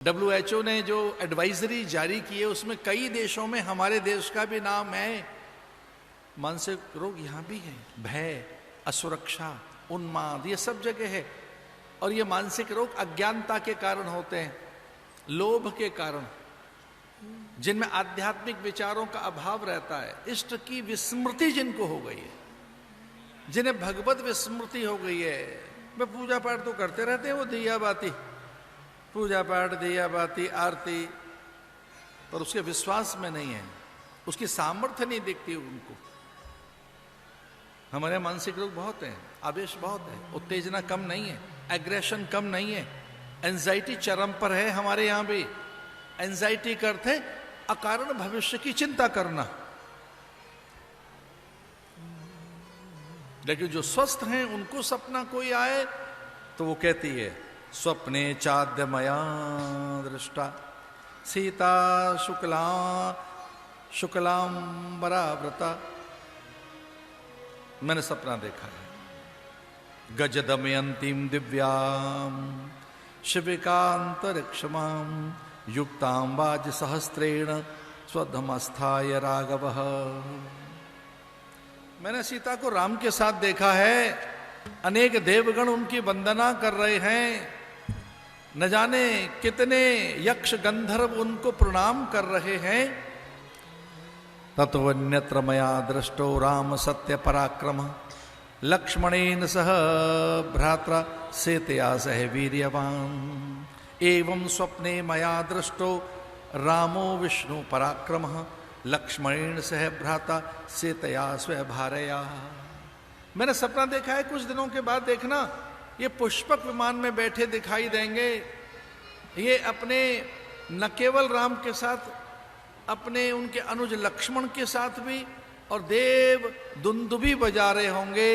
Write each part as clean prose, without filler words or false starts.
WHO ने जो advisory जारी की है उसमें कई देशों में हमारे देश का भी नाम है। मानसिक रोग यहां भी है, भय, असुरक्षा, उन्माद, ये सब जगह है। और ये मानसिक रोग अज्ञानता के कारण होते हैं, लोभ के कारण, जिनमें आध्यात्मिक विचारों का अभाव रहता है, इष्ट की विस्मृति जिनको हो गई है, जिन्हें भगवत विस्मृति हो गई है। वे पूजा पाठ तो करते रहते हैं, वो दिया बाती, पूजा पाठ, दिया बाती, आरती, पर उसके विश्वास में नहीं है, उसकी सामर्थ्य नहीं दिखती उनको। हमारे मानसिक रोग बहुत हैं, आवेश बहुत है, उत्तेजना कम नहीं है, एग्रेशन कम नहीं है, एंजाइटी चरम पर है हमारे यहां भी। एंजाइटी करते अकारण भविष्य की चिंता करना। लेकिन जो स्वस्थ हैं उनको सपना कोई आए तो वो कहती है, स्वप्ने चाद्यमया दृष्टा सीता शुक्लांबराव्रता। मैंने सपना देखा है, गज दमयंतीम दिव्याम शिविकांतरिक्षमाम युक्तां वाज सहस्त्रेण स्वधमस्थाय राघवः। मैंने सीता को राम के साथ देखा है, अनेक देवगण उनकी वंदना कर रहे हैं, न जाने कितने यक्ष गंधर्व उनको प्रणाम कर रहे हैं। तत्वन्यत्र मया दृष्टो राम सत्य पराक्रम लक्ष्मणेन सह भ्रात्रा सेतया सह वीर्यवान। एवं स्वप्ने मया दृष्टो रामो विष्णु पराक्रम लक्ष्मणेन सह भ्राता सेतया स्व भारया। मैंने सपना देखा है, कुछ दिनों के बाद देखना ये पुष्पक विमान में बैठे दिखाई देंगे। ये अपने न केवल राम के साथ, अपने उनके अनुज लक्ष्मण के साथ भी, और देव दुंदुभी बजा रहे होंगे।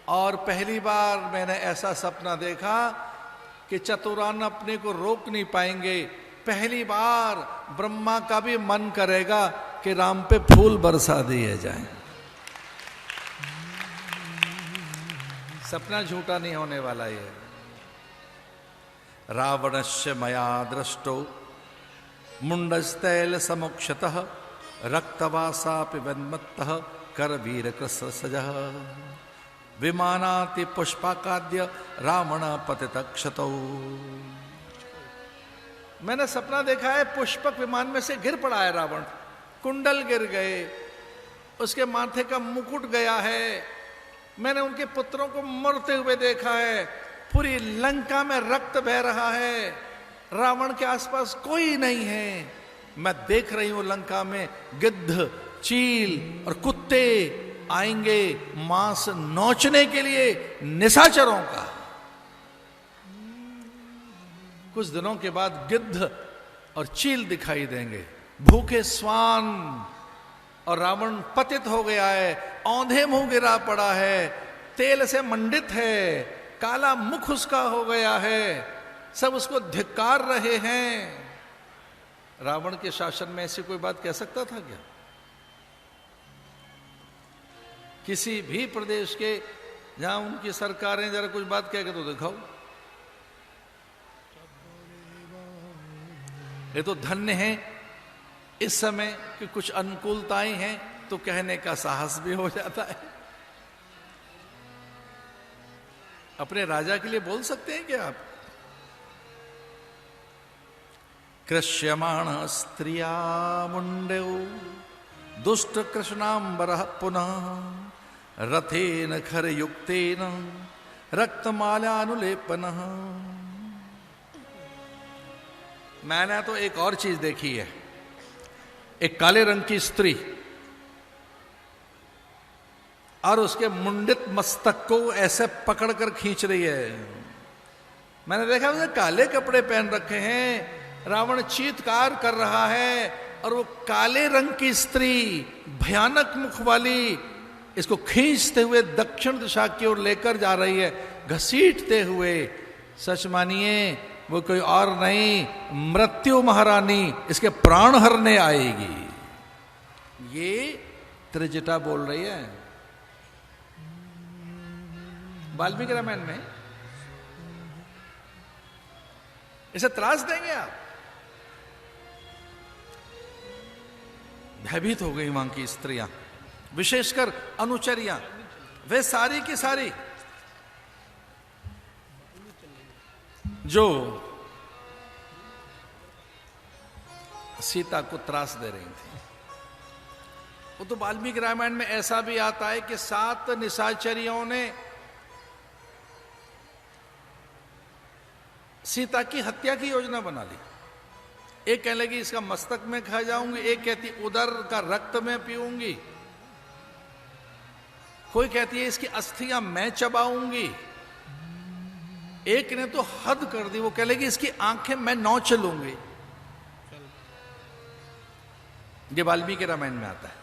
और पहली बार मैंने ऐसा सपना देखा कि चतुरान अपने को रोक नहीं पाएंगे। पहली बार ब्रह्मा का भी मन करेगा कि राम पे फूल बरसा दिए जाएं। सपना झूठा नहीं होने वाला ये। रावणस्य मया दृष्टो मुंडस्तैल समुक्षतः रक्तवासा पिबन्मत्तः करवीर कृससजः विमानाति पुष्पाकाद्य रावण पतितक्षतौ। मैंने सपना देखा है, पुष्पक विमान में से गिर पड़ा है रावण, कुंडल गिर गए, उसके माथे का मुकुट गया है। मैंने उनके पुत्रों को मरते हुए देखा है, पूरी लंका में रक्त बह रहा है, रावण के आसपास कोई नहीं है। मैं देख रही हूं लंका में गिद्ध, चील और कुत्ते आएंगे मांस नोचने के लिए निशाचरों का। कुछ दिनों के बाद गिद्ध और चील दिखाई देंगे, भूखे स्वान। और रावण पतित हो गया है, औंधे मुंह गिरा पड़ा है, तेल से मंडित है, काला मुख उसका हो गया है, सब उसको धिक्कार रहे हैं। रावण के शासन में ऐसी कोई बात कह सकता था क्या? किसी भी प्रदेश के जहां उनकी सरकारें जरा कुछ बात कह के तो दिखाओ। ये तो धन्य है इस समय कि कुछ अनुकूलताएं हैं तो कहने का साहस भी हो जाता है। अपने राजा के लिए बोल सकते हैं क्या आप? कृष्यमाण स्त्रिया मुंडे दुष्ट कृष्णांबर पुनः रथेन खर युक्तेन रक्तमाल्यानुलेपन। मैंने तो एक और चीज देखी है, एक काले रंग की स्त्री और उसके मुंडित मस्तक को ऐसे पकड़कर खींच रही है। मैंने देखा उसने काले कपड़े पहन रखे हैं, रावण चीत्कार कर रहा है और वो काले रंग की स्त्री भयानक मुख वाली इसको खींचते हुए दक्षिण दिशा की ओर लेकर जा रही है, घसीटते हुए। सच मानिए वो कोई और नहीं, मृत्यु महारानी इसके प्राण हरने आएगी। ये त्रिजटा बोल रही है वाल्मीकि रामायण में। इसे त्रास देंगे आप? भयभीत हो गई वहां की स्त्रियां, विशेषकर अनुचरियां, वे सारी की सारी जो सीता को त्रास दे रही थी। वो तो वाल्मीकि रामायण में ऐसा भी आता है कि 7 निशाचरियों ने सीता की हत्या की योजना बना ली। एक कहने लगी इसका मस्तक में खा जाऊंगी, एक कहती उदर का रक्त में पीऊंगी, कोई कहती है इसकी अस्थियां मैं चबाऊंगी, एक ने तो हद कर दी, वो कह लगी इसकी आंखें मैं नौच लूंगी। ये वाल्मीकि रामायण में आता है।